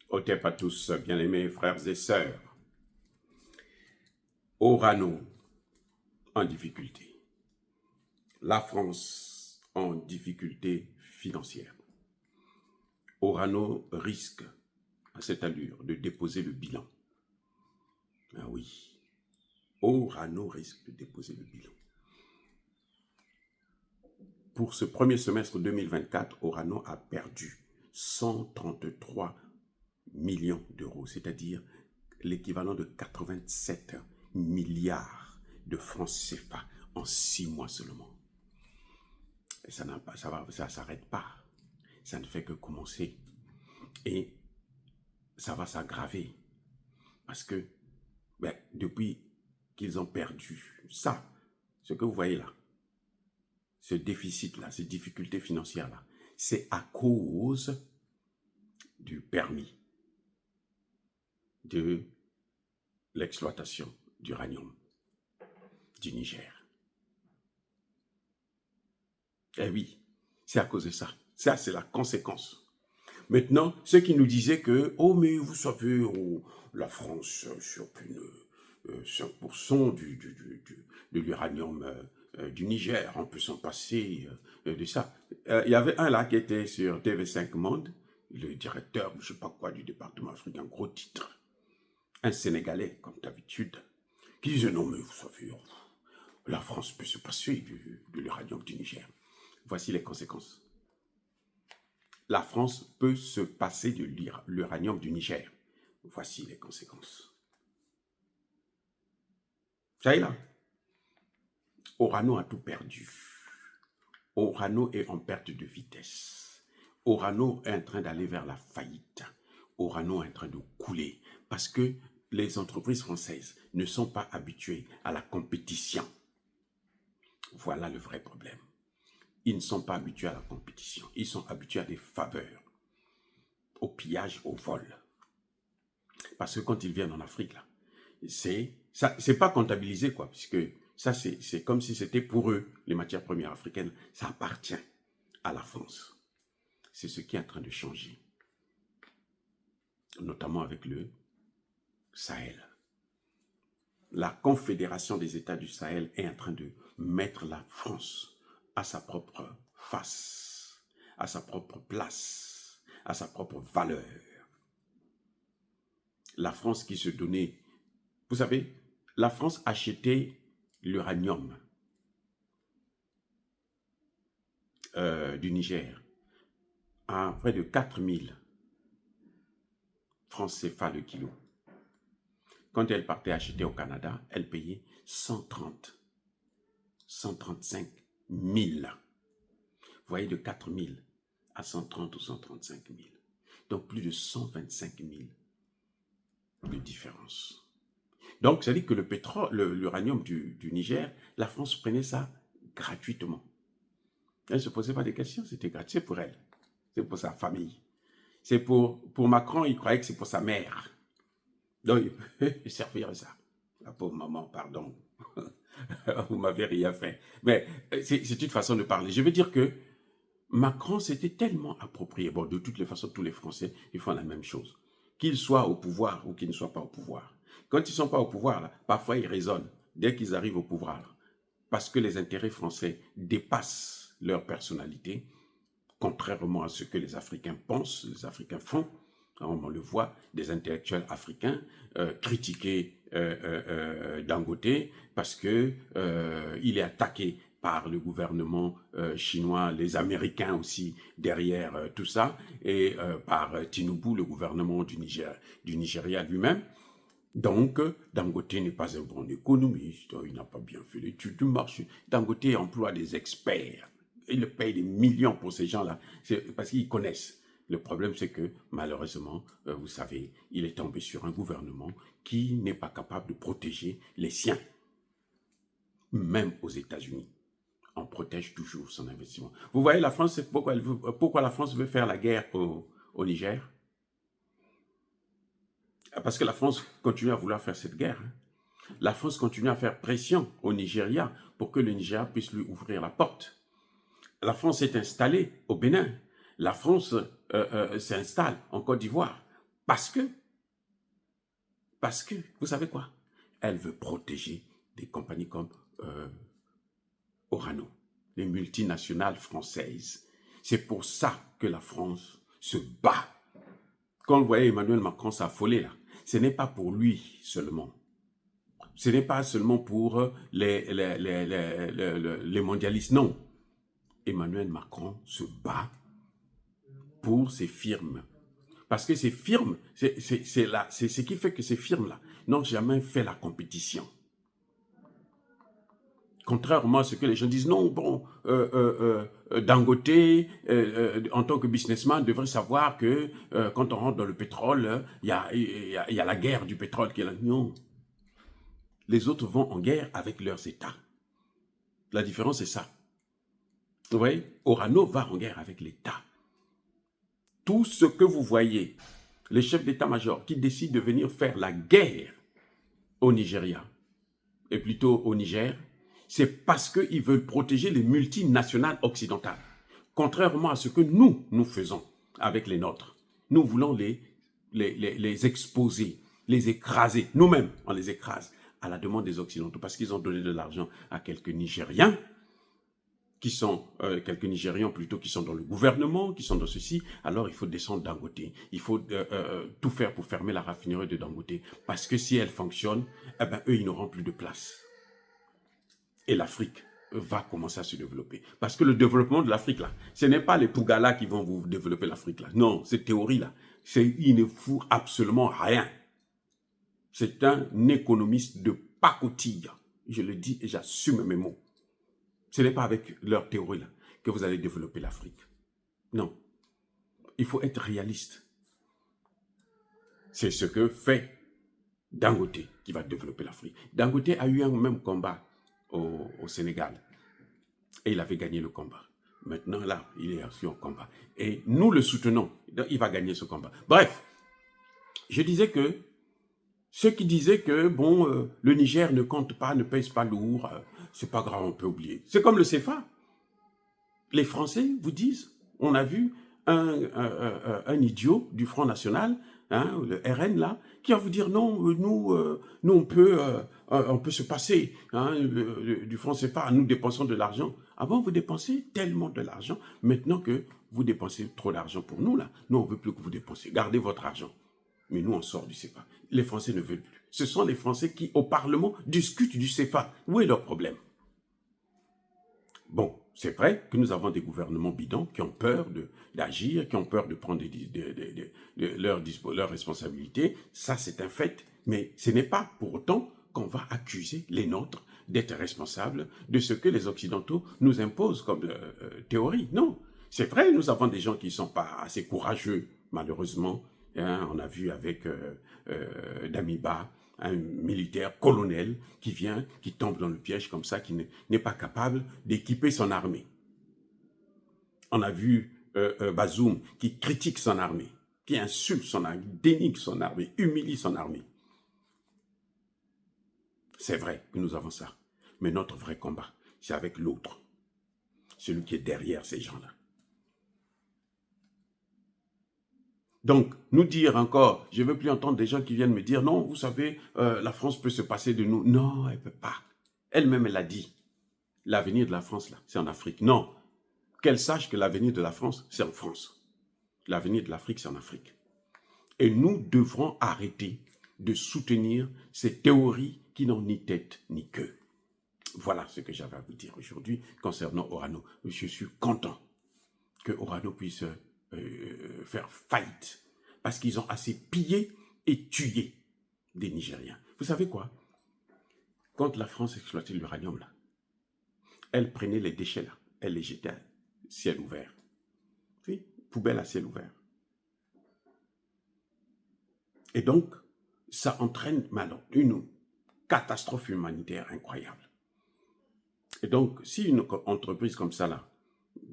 Otep à tous, bien-aimés frères et sœurs. Orano en difficulté. La France en difficulté financière. Orano risque, à cette allure, de déposer le bilan. Ah oui, Orano risque de déposer le bilan. Pour ce premier semestre 2024, Orano a perdu 133 millions d'euros, c'est-à-dire l'équivalent de 87 milliards de francs CFA en 6 mois seulement. Et ça s'arrête pas. Ça ne fait que commencer. Et ça va s'aggraver. Parce que depuis qu'ils ont perdu ça, ce que vous voyez là, ce déficit-là, ces difficultés financières-là, c'est à cause du permis de l'exploitation d'uranium du Niger. Eh oui, c'est à cause de ça. Ça, c'est la conséquence. Maintenant, ceux qui nous disaient que, oh, mais vous savez, oh, la France sur plus de 5% de l'uranium du Niger, on peut s'en passer de ça. Il y avait un là qui était sur TV5 Monde, le directeur, je ne sais pas quoi, du département africain, gros titre, un Sénégalais, comme d'habitude, qui disait, non, mais vous savez, la France peut se passer de l'uranium du Niger. Voici les conséquences. La France peut se passer de l'uranium du Niger. Voici les conséquences. Ça y est là. Orano a tout perdu. Orano est en perte de vitesse. Orano est en train d'aller vers la faillite. Orano est en train de couler parce que les entreprises françaises ne sont pas habituées à la compétition. Voilà le vrai problème. Ils ne sont pas habitués à la compétition. Ils sont habitués à des faveurs, au pillage, au vol. Parce que quand ils viennent en Afrique, là, c'est pas comptabilisé, quoi, puisque ça, c'est comme si c'était pour eux, les matières premières africaines, ça appartient à la France. C'est ce qui est en train de changer, notamment avec le Sahel. La Confédération des États du Sahel est en train de mettre la France à sa propre face, à sa propre place, à sa propre valeur. La France qui se donnait, vous savez, la France achetait l'uranium du Niger à près de 4000 francs CFA le kilo. Quand elle partait acheter au Canada, elle payait 135 000. Vous voyez, de 4000 à 130 ou 135 000. Donc plus de 125 000 de différence. Donc, ça dit que le pétrole, l'uranium du Niger, la France prenait ça gratuitement. Elle ne se posait pas de questions, c'était gratuit. C'est pour elle, c'est pour sa famille. C'est pour Macron, il croyait que c'est pour sa mère. Donc, il peut servir ça. La pauvre maman, pardon, vous m'avez rien fait. Mais c'est une façon de parler. Je veux dire que Macron s'était tellement approprié. Bon, de toutes les façons, tous les Français, ils font la même chose. Qu'ils soient au pouvoir ou qu'ils ne soient pas au pouvoir. Quand ils ne sont pas au pouvoir, là, parfois ils raisonnent. Dès qu'ils arrivent au pouvoir, là, parce que les intérêts français dépassent leur personnalité, contrairement à ce que les Africains pensent, les Africains font. On le voit, des intellectuels africains critiquer Dangote parce que il est attaqué par le gouvernement chinois, les Américains aussi derrière tout ça, et par Tinubu, le gouvernement du Nigeria lui-même. Donc, Dangote n'est pas un bon économiste, il n'a pas bien fait l'étude du marché. Dangote emploie des experts. Il paye des millions pour ces gens-là, parce qu'ils connaissent. Le problème, c'est que, malheureusement, vous savez, il est tombé sur un gouvernement qui n'est pas capable de protéger les siens. Même aux États-Unis, on protège toujours son investissement. Vous voyez, la France, pourquoi la France veut faire la guerre au Niger? Parce que la France continue à vouloir faire cette guerre. La France continue à faire pression au Nigeria pour que le Nigeria puisse lui ouvrir la porte. La France s'est installée au Bénin. La France s'installe en Côte d'Ivoire Parce que, vous savez quoi? Elle veut protéger des compagnies comme Orano, les multinationales françaises. C'est pour ça que la France se bat. Quand vous voyez Emmanuel Macron s'affoler là, ce n'est pas pour lui seulement. Ce n'est pas seulement pour les mondialistes, non. Emmanuel Macron se bat pour ces firmes. Parce que ces firmes, c'est ce qui fait que ces firmes-là n'ont jamais fait la compétition. Contrairement à ce que les gens disent, non, bon, Dangote, en tant que businessman, devrait savoir que quand on rentre dans le pétrole, il y a la guerre du pétrole qui est là. Non. Les autres vont en guerre avec leurs États. La différence, c'est ça. Vous voyez, Orano va en guerre avec l'État. Tout ce que vous voyez, les chefs d'état-major qui décident de venir faire la guerre au Nigeria, et plutôt au Niger, c'est parce qu'ils veulent protéger les multinationales occidentales. Contrairement à ce que nous faisons avec les nôtres. Nous voulons les exposer, les écraser. Nous-mêmes, on les écrase à la demande des Occidentaux parce qu'ils ont donné de l'argent à quelques Nigériens qui sont, quelques Nigérians plutôt, qui sont dans le gouvernement, qui sont dans ceci. Alors il faut descendre Dangote. Il faut tout faire pour fermer la raffinerie de Dangote. Parce que si elle fonctionne, eh ben, eux, ils n'auront plus de place. Et l'Afrique va commencer à se développer. Parce que le développement de l'Afrique, là, ce n'est pas les Pougala qui vont vous développer l'Afrique, là. Non, cette théorie-là, il ne fout absolument rien. C'est un économiste de pacotille. Je le dis et j'assume mes mots. Ce n'est pas avec leur théorie-là que vous allez développer l'Afrique. Non. Il faut être réaliste. C'est ce que fait Dangote qui va développer l'Afrique. Dangote a eu un même combat au Sénégal. Et il avait gagné le combat. Maintenant, là, il est sur un combat. Et nous le soutenons. Il va gagner ce combat. Bref, je disais que ceux qui disaient que, bon, le Niger ne compte pas, ne pèse pas lourd, c'est pas grave, on peut oublier. C'est comme le CFA. Les Français vous disent, on a vu un idiot du Front National, hein, le RN là, qui va vous dire non, nous on peut se passer du franc CFA, nous dépensons de l'argent. Avant, vous dépensez tellement de l'argent, maintenant que vous dépensez trop d'argent pour nous là, nous on veut plus que vous dépensiez, gardez votre argent. Mais nous on sort du CFA. Les Français ne veulent plus. Ce sont les Français qui au Parlement discutent du CFA. Où est leur problème? Bon, c'est vrai que nous avons des gouvernements bidons qui ont peur d'agir, qui ont peur de prendre leurs responsabilités. Ça, c'est un fait. Mais ce n'est pas pour autant qu'on va accuser les nôtres d'être responsables de ce que les Occidentaux nous imposent comme théorie. Non, c'est vrai, nous avons des gens qui ne sont pas assez courageux, malheureusement. Hein, on a vu avec Damiba, un militaire colonel qui vient, qui tombe dans le piège comme ça, qui n'est pas capable d'équiper son armée. On a vu Bazoum qui critique son armée, qui insulte son armée, dénigre son armée, humilie son armée. C'est vrai que nous avons ça. Mais notre vrai combat, c'est avec l'autre. Celui qui est derrière ces gens-là. Donc, nous dire encore, je ne veux plus entendre des gens qui viennent me dire, non, vous savez, la France peut se passer de nous. Non, elle ne peut pas. Elle-même, elle a dit, l'avenir de la France, là, c'est en Afrique. Non, qu'elle sache que l'avenir de la France, c'est en France. L'avenir de l'Afrique, c'est en Afrique. Et nous devrons arrêter de soutenir ces théories qui n'ont ni tête ni queue. Voilà ce que j'avais à vous dire aujourd'hui concernant Orano. Je suis content que Orano puisse faire faillite parce qu'ils ont assez pillé et tué des Nigériens. Vous savez quoi? Quand la France exploitait l'uranium, là, elle prenait les déchets, là, elle les jetait à ciel ouvert. Oui, poubelle à ciel ouvert. Et donc, ça entraîne une catastrophe humanitaire incroyable. Et donc, si une entreprise comme ça, là,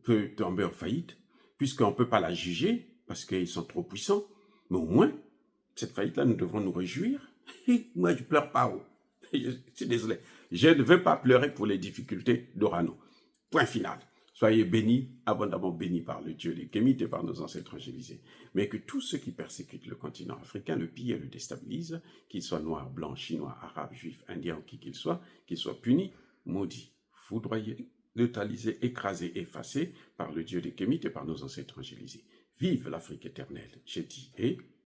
peut tomber en faillite, puisqu'on ne peut pas la juger, parce qu'ils sont trop puissants, mais au moins, cette faillite-là, nous devons nous réjouir. Et moi, je ne pleure pas. Je suis désolé. Je ne veux pas pleurer pour les difficultés d'Orano. Point final. Soyez bénis, abondamment bénis par le Dieu des Kémites et par nos ancêtres angélisés. Mais que tous ceux qui persécutent le continent africain, le pillent et le déstabilisent, qu'ils soient noirs, blancs, chinois, arabes, juifs, indiens, qui qu'ils soient punis, maudits, foudroyés, neutralisés, écrasés, effacés par le Dieu des Kémites et par nos ancêtres angélisés. Vive l'Afrique éternelle, j'ai dit, et